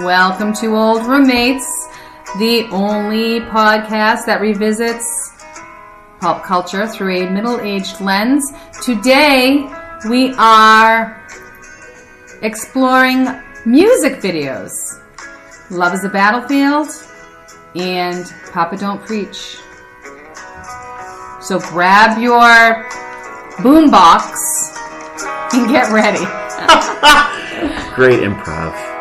Welcome to Old Roommates, the only podcast that revisits pop culture through a middle-aged lens. Today, we are exploring music videos. Love is a Battlefield and Papa Don't Preach. So grab your boombox and get ready. Great improv.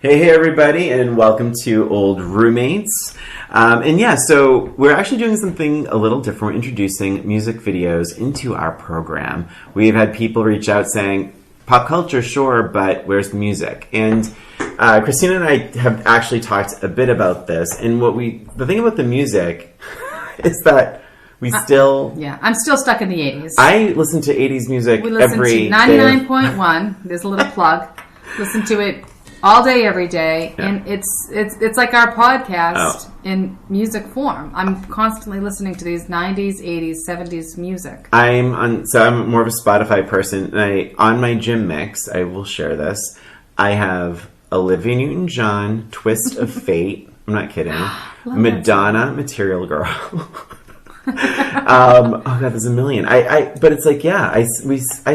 Hey everybody, and welcome to Old Roommates. So we're actually doing something a little different. We're introducing music videos into our program. We've had people reach out saying, pop culture, sure, but where's the music? And Christina and I have actually talked a bit about this, and the thing about the music is that we still... I'm still stuck in the 80s. I listen to 80s music every day. We listen to 99.1. There's a little plug. Listen to it all day, every day, and it's like our podcast in music form. I'm constantly listening to these 90s, 80s, 70s music. I'm more of a Spotify person, and on my gym mix, I will share this, I have Olivia Newton-John, Twist of Fate, I'm not kidding, Madonna, Material Girl. Oh god, there's a million. But it's like, I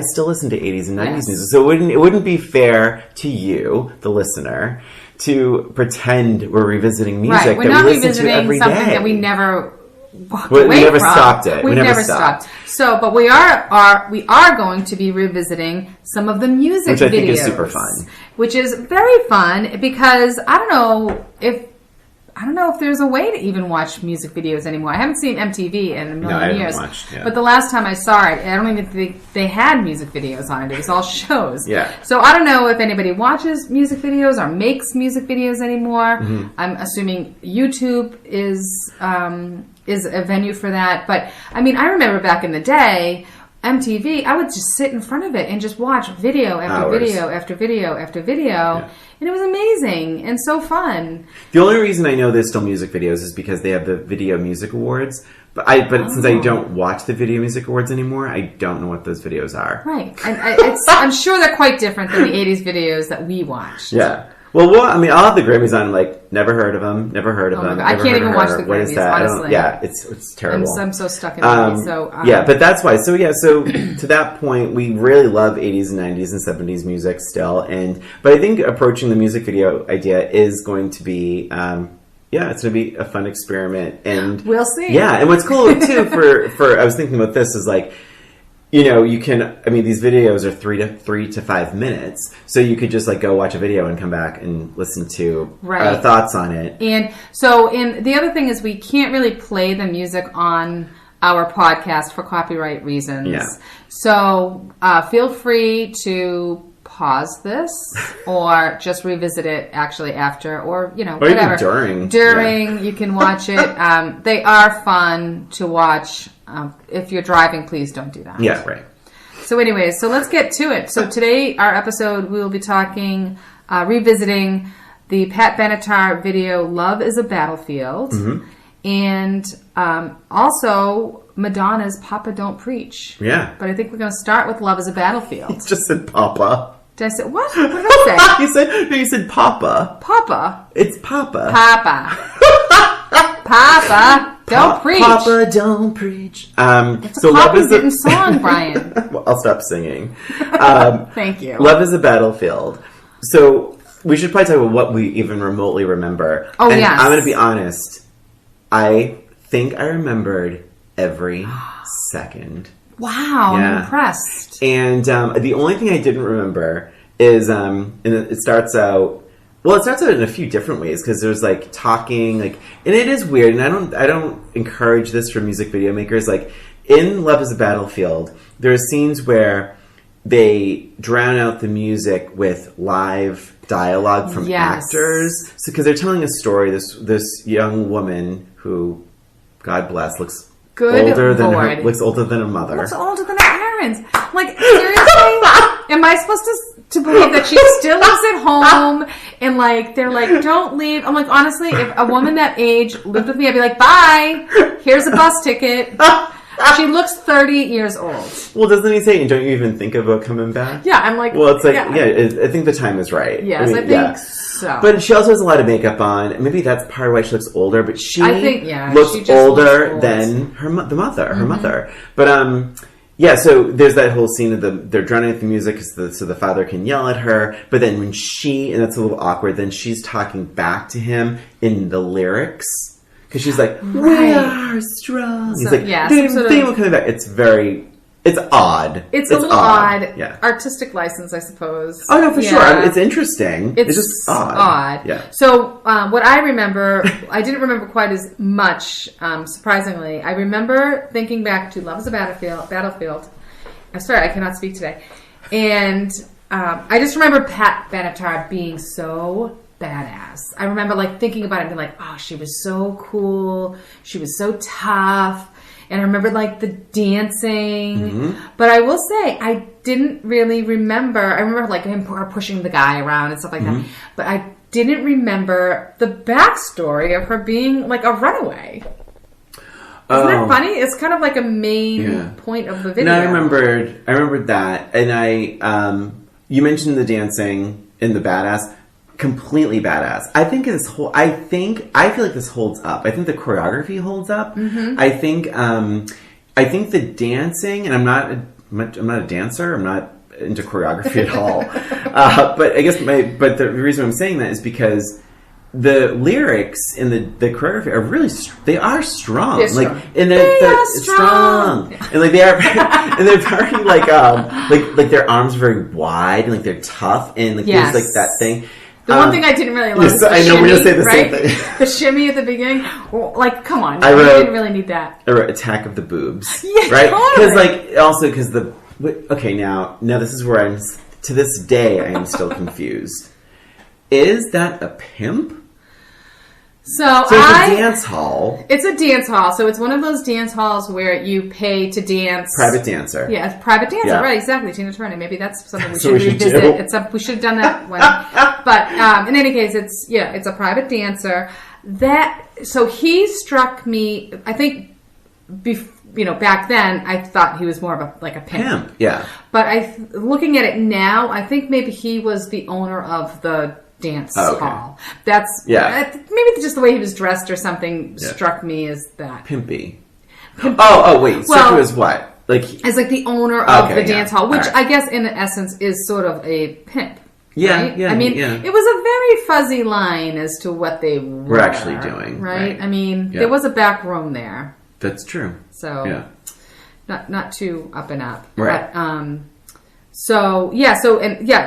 still listen to 80s and 90s music, so it wouldn't be fair to you, the listener, to pretend we're revisiting music that we listen to every day. Something that we never walked away from. We never stopped it. We never stopped. So, but we are going to be revisiting some of the music videos, which I think is super fun. Which is very fun because I don't know if there's a way to even watch music videos anymore. I haven't seen MTV in a million years. But the last time I saw it, I don't even think they had music videos on it. It was all shows. Yeah. So I don't know if anybody watches music videos or makes music videos anymore. Mm-hmm. I'm assuming YouTube is a venue for that. But I mean, I remember back in the day, MTV, I would just sit in front of it and just watch video after video after video after video. Yeah. And it was amazing and so fun. The only reason I know there's still music videos is because they have the Video Music Awards. But since I don't watch the Video Music Awards anymore, I don't know what those videos are. Right. And I'm sure they're quite different than the 80s videos that we watched. Yeah. Well, I'll have the Grammys on. I'm like, never heard of them. Never heard of them. I can't even watch the Grammys. What is that? Honestly. It's terrible. I'm so stuck in it. But that's why. So to that point, we really love 80s and 90s and 70s music still. But I think approaching the music video idea is going to be, it's going to be a fun experiment. And we'll see. Yeah, and what's cool too for I was thinking about this is like, you can, these videos are 3 to 5 minutes, so you could just like go watch a video and come back and listen to thoughts on it. And the other thing is we can't really play the music on our podcast for copyright reasons. Yeah. So feel free to pause this or just revisit it actually after or whatever. Or during you can watch it. They are fun to watch. If you're driving, please don't do that. Yeah, right. So anyways, let's get to it. So today, our episode, we will be talking, revisiting the Pat Benatar video, Love is a Battlefield. Mm-hmm. And also Madonna's Papa Don't Preach. Yeah. But I think we're going to start with Love is a Battlefield. You just said Papa. Did I say, what? What did I say? You said Papa. Papa. It's Papa. Papa. Don't preach. Papa, don't preach. It's a copy-written song, Brian. Well, I'll stop singing. Thank you. Love is a Battlefield. So we should probably talk about what we even remotely remember. Oh, yes. I'm going to be honest. I think I remembered every second. Wow, I'm impressed. And the only thing I didn't remember is, and it starts out in a few different ways because there's like talking, like, and it is weird. And I don't encourage this for music video makers. Like in Love is a Battlefield, there are scenes where they drown out the music with live dialogue from actors. So because they're telling a story, this young woman who, God bless, looks older than her mother. Looks older than her parents. Like seriously, am I supposed to believe that she still lives at home and like they're like, don't leave? I'm like, honestly, if a woman that age lived with me, I'd be like, bye. Here's a bus ticket. She looks 30 years old. Well, doesn't he say, don't you even think about coming back? Yeah, I'm like... Well, it's like, I think the time is right. Yes, I think so. But she also has a lot of makeup on. Maybe that's part of why she looks older, but she looks she just older looks than her mother. But, yeah, so there's that whole scene of they're drowning out the music so the father can yell at her. But then when and that's a little awkward, then she's talking back to him in the lyrics. Because she's like, we are strong. He's like, they will come back. It's odd. It's a little odd. Yeah. Artistic license, I suppose. Oh, no, for sure. I mean, it's interesting. It's just odd. Yeah. So, what I remember, I didn't remember quite as much, surprisingly. I remember thinking back to Love is a Battlefield. I'm sorry, I cannot speak today. And I just remember Pat Benatar being so badass. I remember thinking about it and being like, oh, she was so cool. She was so tough. And I remember the dancing. Mm-hmm. But I will say, I didn't really remember. I remember him pushing the guy around and stuff like that. But I didn't remember the backstory of her being a runaway. Isn't that funny? It's kind of a main point of the video. No, I remembered that. And you mentioned the dancing and the badass. Completely badass. I feel like this holds up. I think the choreography holds up. Mm-hmm. I think the dancing, and I'm not a dancer. I'm not into choreography at all. But I guess the reason I'm saying that is because the lyrics and the choreography are really they are strong. They're strong. They're strong. And they are, and they're very their arms are very wide and they're tough and there's that thing. The one thing I didn't really love is the shimmy, we're going to say the same thing. The shimmy at the beginning. Come on. I didn't really need that. I wrote Attack of the Boobs. Yeah, right? Totally. Because okay, now this is where to this day, I am still confused. Is that a pimp? So it's a dance hall. It's a dance hall. So it's one of those dance halls where you pay to dance. Private dancer. Yeah, it's private dancer. Yeah. Right, exactly. Tina Turner. Maybe that's something we should revisit. We should have done that one. But in any case, it's a private dancer. So he struck me, I think, back then, I thought he was more of a pimp. Yeah. But looking at it now, I think maybe he was the owner of the dance hall. That's maybe just the way he was dressed or something struck me as that pimpy. Oh wait, struck you as what? As the owner of the dance hall, which I guess in essence is sort of a pimp. Yeah, right? Yeah. I mean, it was a very fuzzy line as to what they were actually doing. Right? I mean, there was a back room there. That's true. So not too up and up. Right. But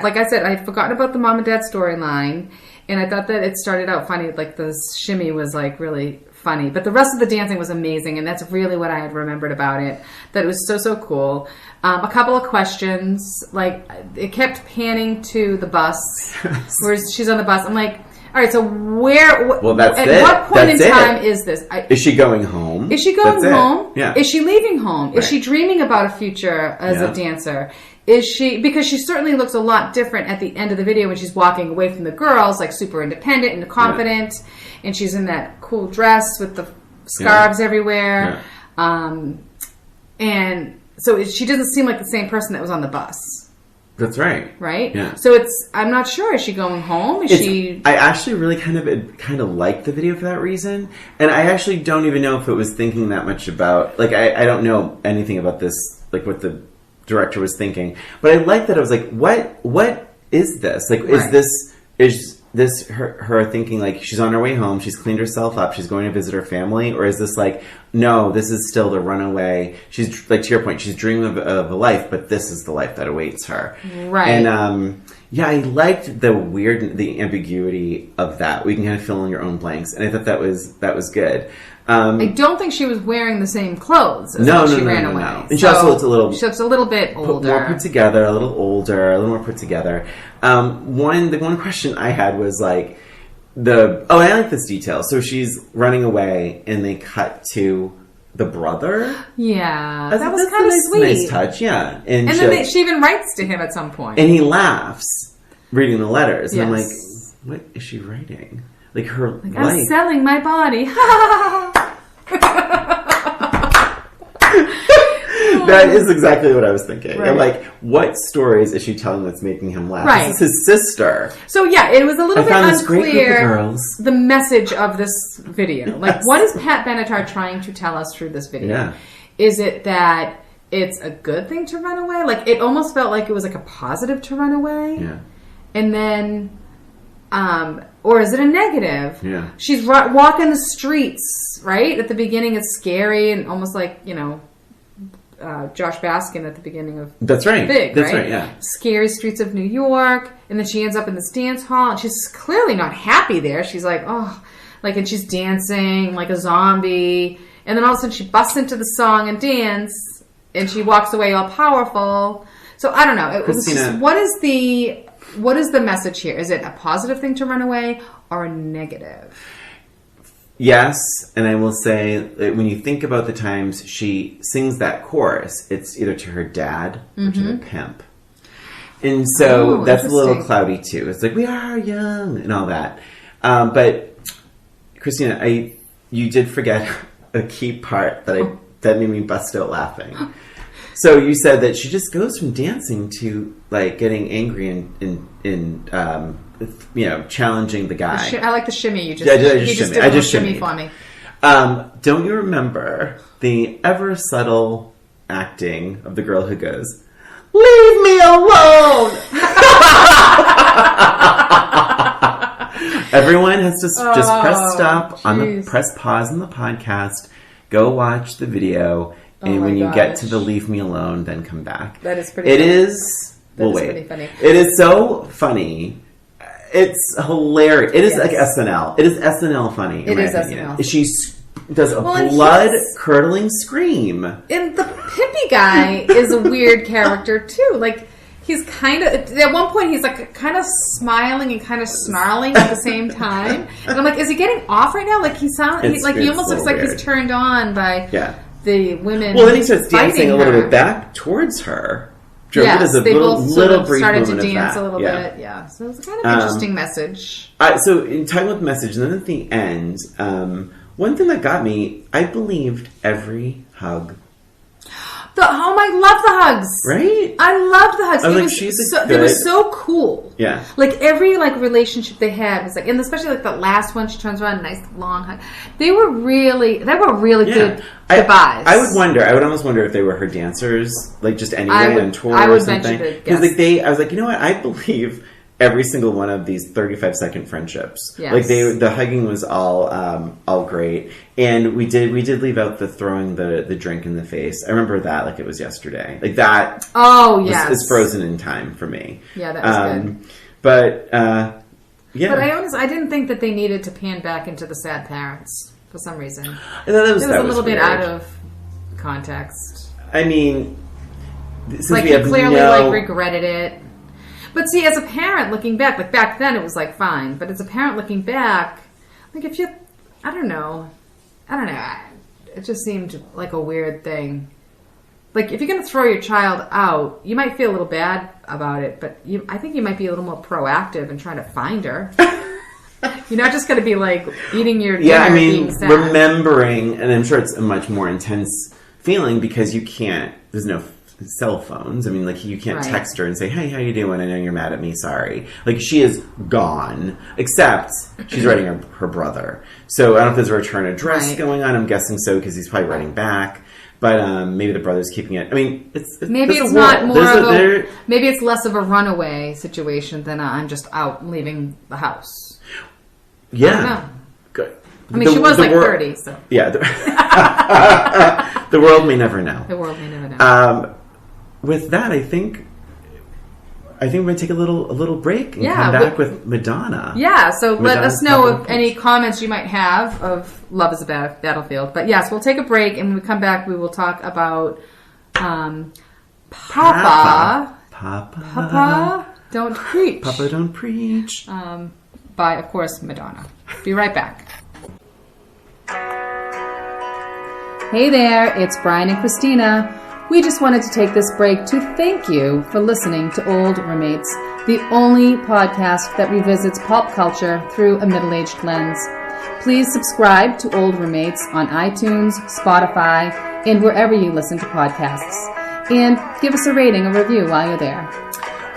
like I said, I'd forgotten about the mom and dad storyline, and I thought that it started out funny, the shimmy was really funny, but the rest of the dancing was amazing, and that's really what I had remembered about it, that it was so cool. A couple of questions, it kept panning to the bus, where she's on the bus. I'm like, all right, so what point in time is this? Is she going home? Is she going home? Yeah. Is she leaving home? Is she dreaming about a future as a dancer? Is she, because she certainly looks a lot different at the end of the video when she's walking away from the girls, super independent and confident, and she's in that cool dress with the scarves everywhere. Yeah. And so she doesn't seem like the same person that was on the bus. That's right. Right? Yeah. So I'm not sure. Is she going home? I actually really kind of like the video for that reason. And I actually don't even know if it was thinking that much about, I don't know anything about this, what the director was thinking, but I like that. I was like, what is this? Is this her thinking she's on her way home, she's cleaned herself up, she's going to visit her family, or is this no, this is still the runaway, she's to your point, she's dreaming of a life, but this is the life that awaits her. Right. And I liked the ambiguity of that. We can kind of fill in your own blanks, and I thought that was good. I don't think she was wearing the same clothes as when she ran away. No. And she also looks a little bit older. More put together, a little older, a little more put together. The one question I had was I like this detail. So she's running away and they cut to the brother. Yeah. That was kind of sweet. Nice touch, yeah. And then she even writes to him at some point. And he laughs reading the letters. Yes. And I'm like, what is she writing? Her life. I'm selling my body. That is exactly what I was thinking. Right. And like, what stories is she telling that's making him laugh? Right. This is his sister. So yeah, it was a little bit this great group of unclear girls. the message of this video. Like, what is Pat Benatar trying to tell us through this video? Yeah. Is it that it's a good thing to run away? Like, it almost felt like it was like a positive to run away. Yeah. And then, or is it a negative? Yeah. She's walking the streets, right? At the beginning, it's scary and almost like, Josh Baskin at the beginning of That's right. Big, That's right? right, yeah. Scary streets of New York. And then she ends up in this dance hall and she's clearly not happy there. She's like, and she's dancing like a zombie. And then all of a sudden she busts into the song and dance and she walks away all powerful. So I don't know. It was just, what is the message here? Is it a positive thing to run away or a negative? Yes, and I will say that when you think about the times she sings that chorus, it's either to her dad or to the pimp. And so that's a little cloudy too. It's like, we are young and all that. But Christina, you did forget a key part that made me bust out laughing. So you said that she just goes from dancing to like getting angry and challenging the guy. I like the shimmy you just did. I just shimmy for me. Don't you remember the ever subtle acting of the girl who goes, "Leave me alone"? Everyone has to just press stop press pause on the podcast, go watch the video. And when you get to the leave me alone, then come back. That is pretty funny. Pretty funny. It is so funny. It's hilarious. It is like SNL. It is SNL funny. It is SNL. She does a blood-curdling scream. And the pimpy guy is a weird character, too. Like, he's kind of... At one point, he's like kind of smiling and kind of snarling at the same time. And I'm like, is he getting off right now? Like, he almost looks like he's turned on by... Yeah. The women. Well, then he starts dancing a little bit back towards her. Yes, they both brief started to dance a little bit. Yeah, so it was a kind of interesting message. So in talking about the message, and then at the end, one thing that got me, I believed every hug. I love the hugs. Right? I love the hugs. They were so cool. Yeah. Like every relationship they had was like, and especially like the last one, she turns around, nice long hug. They were really good goodbyes. I would almost wonder if they were her dancers, like just anyway on tour or something. Because I was like, you know what? I believe every single one of these 35-second friendships. Yes. Like the hugging was all great. And we did leave out the throwing the drink in the face. I remember that like it was yesterday. Like that is frozen in time for me. Yeah, that was good. But yeah. But I didn't think that they needed to pan back into the sad parents for some reason. I thought that was a little bit out of context. I mean, since like we have clearly regretted it. But see, as a parent looking back, like back then it was like fine, but as a parent looking back, like if you, I don't know, it just seemed like a weird thing. Like if you're going to throw your child out, you might feel a little bad about it, but I think you might be a little more proactive in trying to find her. You're not just going to be like eating your dinner. Yeah, I mean, being sad. Remembering, and I'm sure it's a much more intense feeling because there's no cell phones. I mean, like you can't text her and say, "Hey, how you doing? I know you're mad at me. Sorry." Like she is gone, except she's writing her brother. So I don't know if there's a return address going on. I'm guessing so because he's probably writing back. But maybe the brother's keeping it. I mean, maybe it's not more of maybe it's less of a runaway situation than I'm just out leaving the house. Yeah. I don't know. Good. I mean, she was like 30, so yeah. The world may never know. The world may never know. With that, I think we're going to take a little break and come back with Madonna. Yeah, so let us know of any comments you might have of Love is a Battlefield. But yes, we'll take a break, and when we come back, we will talk about Papa, Don't Preach. Papa Don't Preach. By, of course, Madonna. Be right back. Hey there, it's Brian and Christina. We just wanted to take this break to thank you for listening to Old Roommates, the only podcast that revisits pop culture through a middle-aged lens. Please subscribe to Old Roommates on iTunes, Spotify, and wherever you listen to podcasts. And give us a rating, a review while you're there.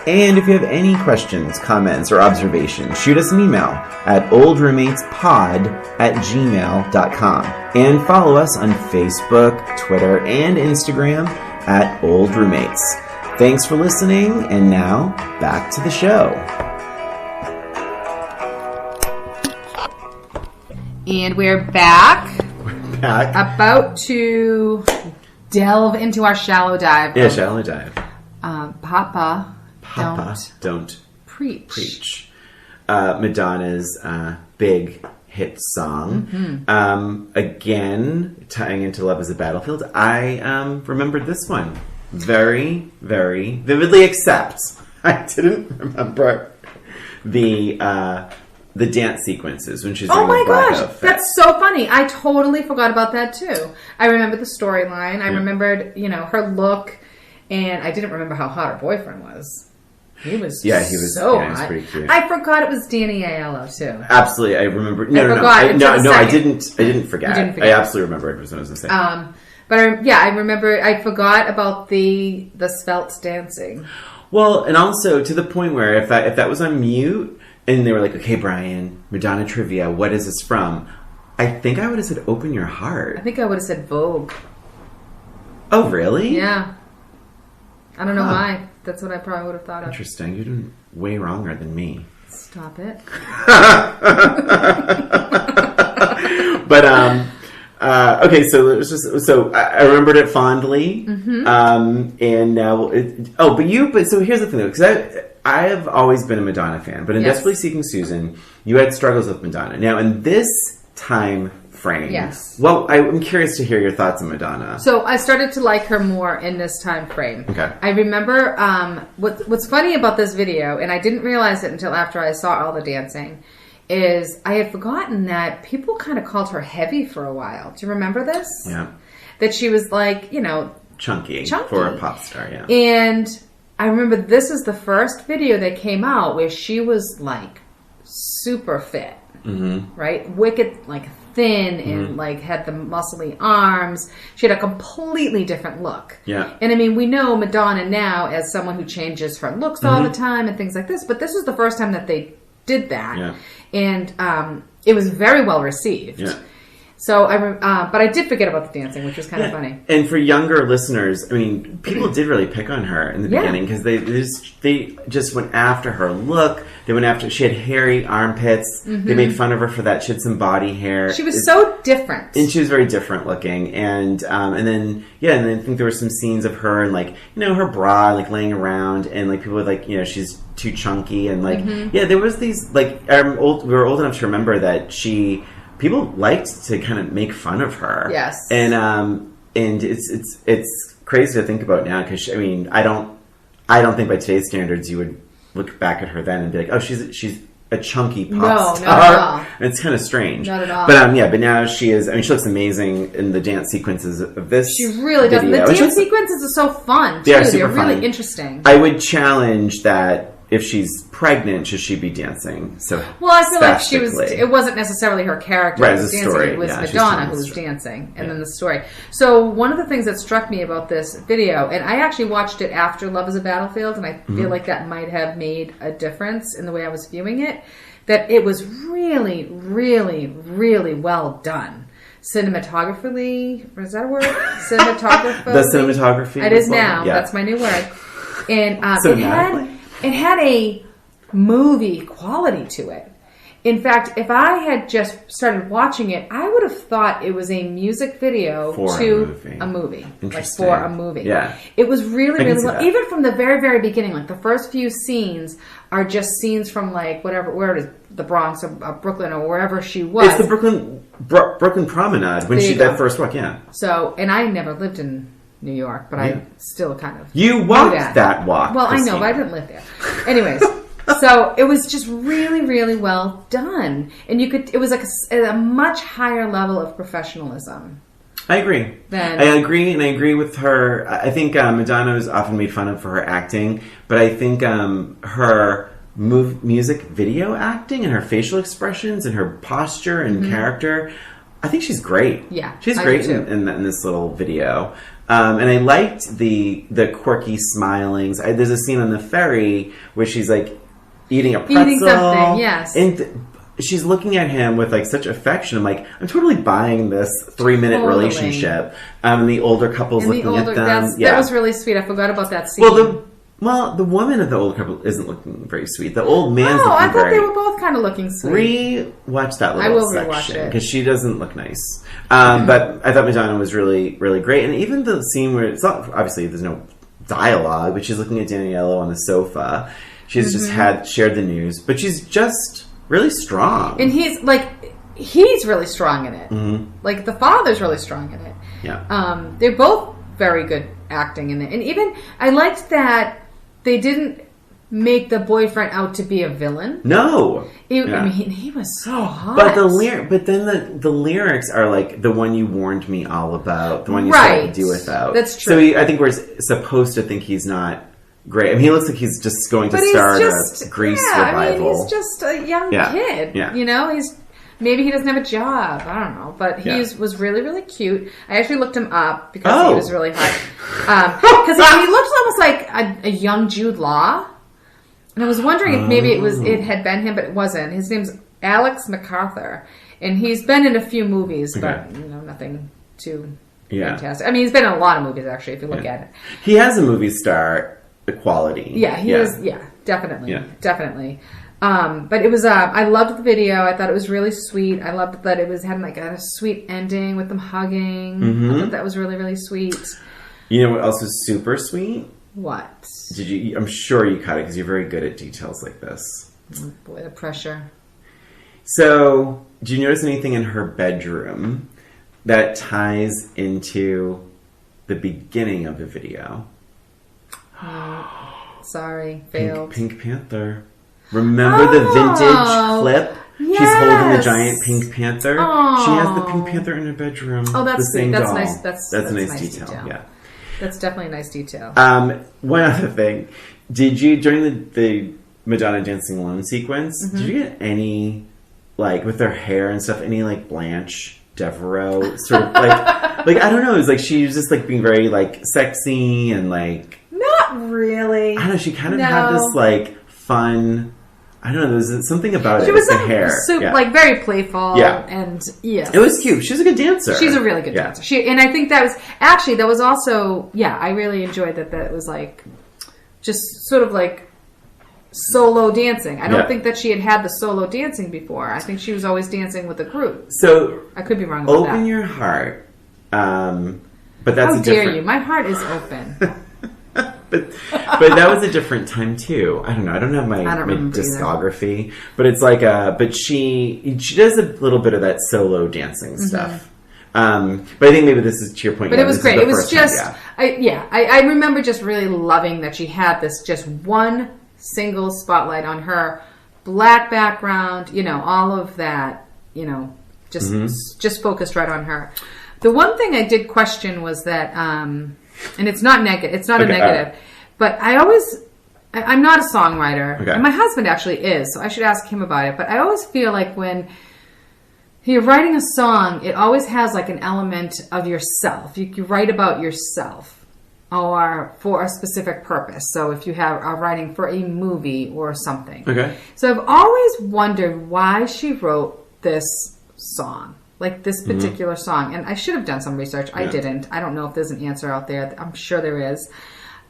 And if you have any questions, comments, or observations, shoot us an email at oldroommatespod@gmail.com. And follow us on Facebook, Twitter, and Instagram at Old Roommates. Thanks for listening, and now, back to the show. And we're back. Back. About to delve into our shallow dive. Yeah, shallow dive. Papa, don't preach. Madonna's big hit song. Again, tying into Love is a Battlefield, I remembered this one very, very vividly, except I didn't remember the dance sequences when she's oh my gosh, outfit. That's so funny. I totally forgot about that too. I remember the storyline. I remembered, her look, and I didn't remember how hot her boyfriend was. He was so hot. He was pretty cute. I forgot it was Danny Aiello too. Absolutely, I remember. I didn't forget. You didn't forget. I absolutely remember it was what I was going to say. But I remember. I forgot about the svelte dancing. Well, and also to the point where if that was on mute. And they were like, okay, Brian, Madonna trivia, what is this from? I think I would have said Open Your Heart. I think I would have said Vogue. Oh, really? Yeah. I don't know why. That's what I probably would have thought of. Interesting. You're doing way wronger than me. Stop it. But, okay, so I remembered it fondly. And now, so here's the thing though, because I have always been a Madonna fan, but in Desperately Seeking Susan, you had struggles with Madonna. Now, in this time frame, well, I'm curious to hear your thoughts on Madonna. So I started to like her more in this time frame. Okay. I remember what's funny about this video, and I didn't realize it until after I saw all the dancing, is I had forgotten that people kind of called her heavy for a while. Do you remember this? Yeah. That she was like, chunky for a pop star, yeah. And I remember this is the first video that came out where she was like super fit, right? Wicked, like thin and like had the muscly arms. She had a completely different look. Yeah. And I mean, we know Madonna now as someone who changes her looks all the time and things like this, but this was the first time that they did that. Yeah. And it was very well received. Yeah. So but I did forget about the dancing, which was kind of funny. And for younger listeners, I mean, people did really pick on her in the beginning because they just went after her look. They went after. She had hairy armpits. They made fun of her for that. She had some body hair. She was so different, and she was very different looking. And then I think there were some scenes of her and like her bra like laying around, and like people were like she's too chunky and like there was these like we were old enough to remember that people liked to kind of make fun of her. Yes. And it's crazy to think about now because I don't think by today's standards you would look back at her then and be like, oh, she's a chunky pop star. Not at all. And it's kind of strange. Not at all. But but now she is. She looks amazing in the dance sequences of this. She really does. Video. The dance sequences are so fun. They are They're super really fun. Interesting. I would challenge that. If she's pregnant, should she be dancing? So well, I feel like she was. It wasn't necessarily her character right, who was dancing. Story. It was yeah, Madonna who was dancing, and then the story. So one of the things that struck me about this video, and I actually watched it after Love is a Battlefield, and I feel like that might have made a difference in the way I was viewing it. That it was really, really, really well done. Cinematographically, is that a word? Cinematography. The cinematography. It is now. Yeah. That's my new word. And it had a movie quality to it. In fact, if I had just started watching it, I would have thought it was a music video to a movie. Like for a movie. Yeah. It was really, really well. Even from the very, very beginning, like the first few scenes are just scenes from like where it is, the Bronx or Brooklyn or wherever she was. It's the Brooklyn Promenade when she that first walk, yeah. So, and I never lived in New York, but I still kind of You walked that walk. Well, Christine. I know, but I didn't live there. Anyways, so it was just really, really well done. And it was like a much higher level of professionalism. I agree. I agree with her. I think Madonna is often made fun of for her acting, but I think her music video acting and her facial expressions and her posture and character I think she's great. Yeah, she's I great do too. in this little video. And I liked the quirky smilings. There's a scene on the ferry where she's like eating a pretzel. Eating something, yes. And she's looking at him with like such affection. I'm like, I'm totally buying this 3-minute relationship. And the older couple's looking at them. That was really sweet. I forgot about that scene. Well, the woman of the older couple isn't looking very sweet. The old man's looking I thought very... they were both kind of looking sweet. Rewatch that little I will section. rewatch it. Because she doesn't look nice. But I thought Madonna was really, really great. And even the scene where... It's not... Obviously, there's no dialogue, but she's looking at Daniello on the sofa. She's just shared the news. But she's just really strong. And he's really strong in it. Mm-hmm. Like, the father's really strong in it. Yeah. They're both very good acting in it. And even... I liked that they didn't make the boyfriend out to be a villain. No. I mean, he was so hot. But the lyrics are like the one you warned me all about, the one you said I could do without. That's true. So I think we're supposed to think he's not great. I mean, he looks like he's just going to start a Grease revival. I mean, he's just a young kid. Yeah. You know, maybe he doesn't have a job. I don't know. But he was really, really cute. I actually looked him up because he was really hot. Because he looked almost like a young Jude Law. And I was wondering if maybe it had been him, but it wasn't. His name's Alex MacArthur. And he's been in a few movies, but nothing too fantastic. I mean, he's been in a lot of movies, actually, if you look at it. He has a movie star quality. Yeah, he is. Yeah, definitely. Yeah. Definitely. But it was, I loved the video. I thought it was really sweet. I loved that it had like a sweet ending with them hugging. Mm-hmm. I thought that was really, really sweet. You know what else was super sweet? What? I'm sure you caught it because you're very good at details like this. Oh boy, the pressure. So, do you notice anything in her bedroom that ties into the beginning of the video? Sorry, failed. Pink Panther. Remember the vintage clip? Yes. She's holding the giant Pink Panther. Oh. She has the Pink Panther in her bedroom. Oh, that's the same that's doll. nice. That's a nice detail. Yeah, that's definitely a nice detail. One other thing, did you during the Madonna dancing alone sequence? Did you get any with her hair and stuff? Any Blanche Devereaux sort of I don't know. It was she was just being very sexy and Not really. I don't know. She kind of had this fun. I don't know. There's something about she it. Was the hair. Very playful. Yeah. And yes. It was cute. She's a good dancer. She's a really good dancer. And I think that was also, I really enjoyed that was just sort of solo dancing. I don't think that she had the solo dancing before. I think she was always dancing with a group. So I could be wrong about that. Open your heart. But that's How dare you? My heart is open. But that was a different time too. I don't know. I don't have my discography, either. But it's but she does a little bit of that solo dancing stuff. But I think maybe this is to your point. But it was great. It was just, I remember just really loving that she had this just one single spotlight on her, black background, all of that, just focused right on her. The one thing I did question was that, and it's not negative. It's not a negative. But I'm not a songwriter. Okay. And my husband actually is, so I should ask him about it. But I always feel like when you're writing a song, it always has an element of yourself. You write about yourself or for a specific purpose. So if you are writing for a movie or something. Okay. So I've always wondered why she wrote this song. This particular song. And I should have done some research. I didn't. I don't know if there's an answer out there. I'm sure there is.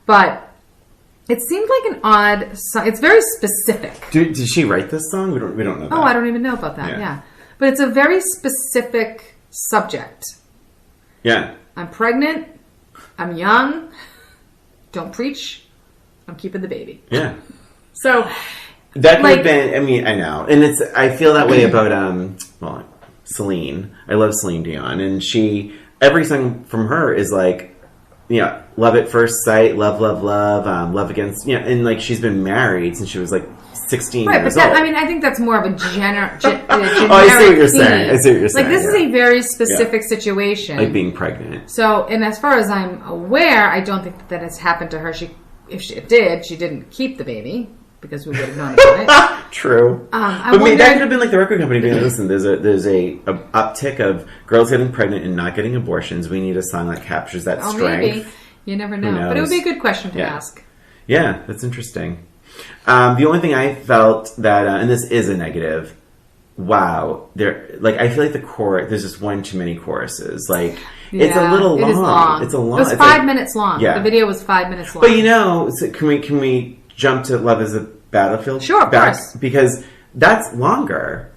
But it seemed like an odd song. It's very specific. Did she write this song? We don't know that. Oh, I don't even know about that. Yeah. But it's a very specific subject. Yeah. I'm pregnant. I'm young. Don't preach. I'm keeping the baby. Yeah. So that could have been, I know. And I feel that way about Celine. I love Celine Dion, and every song from her is love at first sight, love, love against, and she's been married since she was 16 years old. I think that's more of a generic oh, I see what you're saying. This is a very specific situation. Being pregnant. So, and as far as I'm aware, I don't think that it's happened to her. If it did, she didn't keep the baby. because we would have known about it. True. But maybe that could have been like the record company being like, listen, there's a uptick of girls getting pregnant and not getting abortions. We need a song that captures that strength. Maybe. You never know. But it would be a good question to ask. Yeah, that's interesting. The only thing I felt that, and this is a negative, wow, I feel like the chorus, there's just one too many choruses. Like, it's a little long. It is long. It's a long. It was 5 minutes long. Yeah. The video was 5 minutes long. But so can we jump to Love Is a Battlefield? Sure, of course. Because that's longer.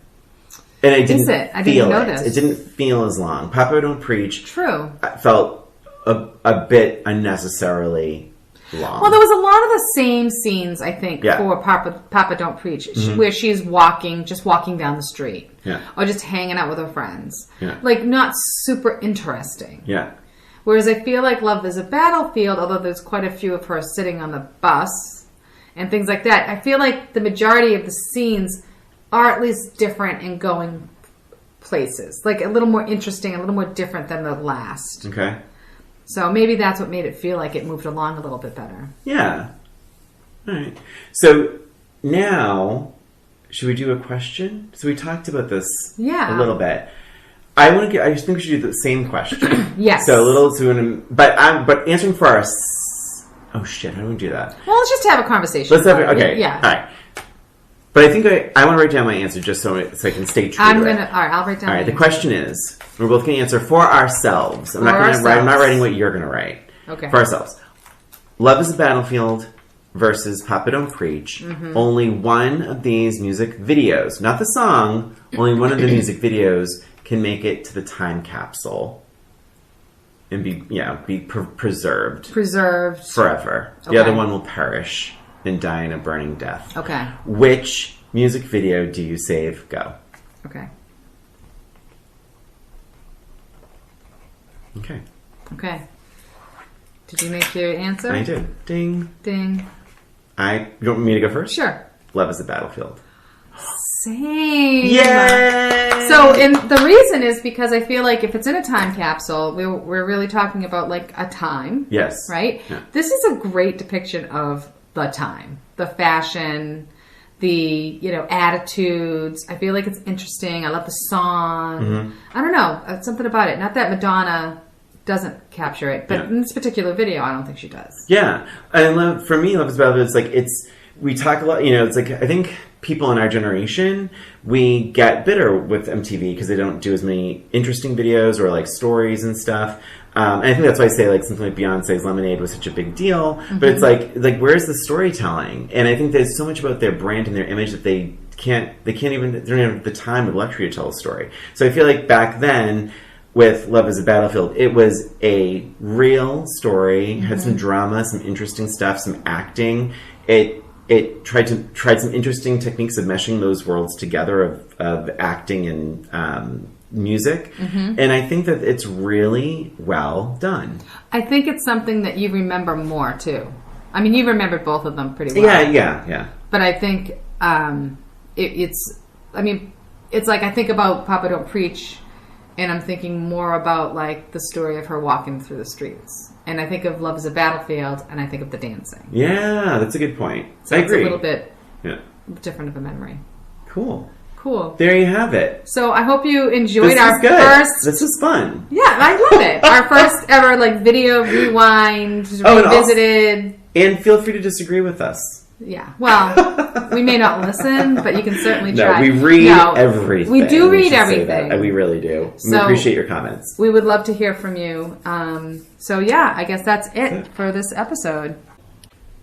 And I didn't I didn't know this. It didn't feel as long. Papa Don't Preach. True. Felt a bit unnecessarily long. Well, there was a lot of the same scenes, I think, for Papa Don't Preach, where she's just walking down the street. Yeah. Or just hanging out with her friends. Yeah. Like, not super interesting. Yeah. Whereas I feel like Love Is a Battlefield, although there's quite a few of her sitting on the bus and things like that, I feel like the majority of the scenes are at least different and going places. Like, a little more interesting, a little more different than the last. Okay. So maybe that's what made it feel like it moved along a little bit better. Yeah. All right. So now, should we do a question? So we talked about this a little bit. I just think we should do the same question. Yes. So a little but answering for our. Oh shit! How do we do that? Well, let's just have a conversation. Let's have it. Okay. Yeah. All right. But I think I want to write down my answer just so I can stay true to it. All right, I'll write down. All right. The question is, we're both going to answer for ourselves. I'm not writing what you're going to write. Okay. For ourselves. Love Is a Battlefield versus Papa Don't Preach. Mm-hmm. Only one of these music videos, not the song, only one of the music videos can make it to the time capsule and be preserved. Preserved. Forever. The other one will perish and die in a burning death. Okay. Which music video do you save? Go. Okay. Okay. Okay. Did you make your answer? I did. Ding. Ding. You want me to go first? Sure. Love Is a Battlefield. Same. Yay! So, the reason is because I feel like if it's in a time capsule, we're really talking about like a time. Yes. Right? Yeah. This is a great depiction of the time, the fashion, the attitudes. I feel like it's interesting. I love the song. Mm-hmm. I don't know, something about it. Not that Madonna doesn't capture it, but in this particular video, I don't think she does. Yeah, and for me, Love Is a Battlefield. We talk a lot. It's like I think people in our generation, we get bitter with MTV because they don't do as many interesting videos or like stories and stuff. And I think that's why I say like something like Beyonce's Lemonade was such a big deal. Mm-hmm. But it's like where's the storytelling? And I think there's so much about their brand and their image that they don't have the time or luxury to tell a story. So I feel like back then with Love Is a Battlefield, it was a real story, had some drama, some interesting stuff, some acting. It tried some interesting techniques of meshing those worlds together of acting and music, and I think that it's really well done. I think it's something that you remember more too. I mean, you remembered both of them pretty well. Yeah. But I think it's like I think about Papa Don't Preach, and I'm thinking more about like the story of her walking through the streets. And I think of Love Is a Battlefield, and I think of the dancing. Yeah, that's a good point. So I agree. It's a little bit different of a memory. Cool. There you have it. So I hope you enjoyed our first... This was fun. Yeah, I love it. Our first ever like video rewind, revisited. And feel free to disagree with us. Yeah. Well, we may not listen, but you can certainly try. No, we read everything. We do read everything. We really do. So we appreciate your comments. We would love to hear from you. So yeah, I guess that's it for this episode.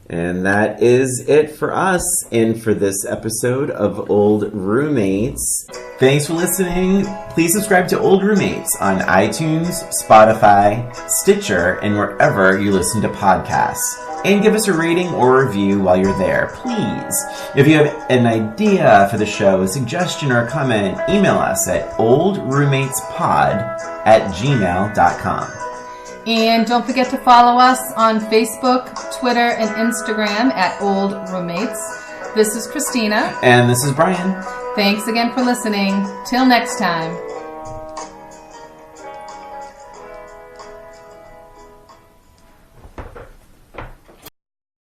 And that is it for us and for this episode of Old Roommates. Thanks for listening. Please subscribe to Old Roommates on iTunes, Spotify, Stitcher, and wherever you listen to podcasts. And give us a rating or review while you're there, please. If you have an idea for the show, a suggestion, or a comment, email us at oldroommatespod@gmail.com. And don't forget to follow us on Facebook, Twitter, and Instagram at Old Roommates. This is Christina. And this is Brian. Thanks again for listening. Till next time.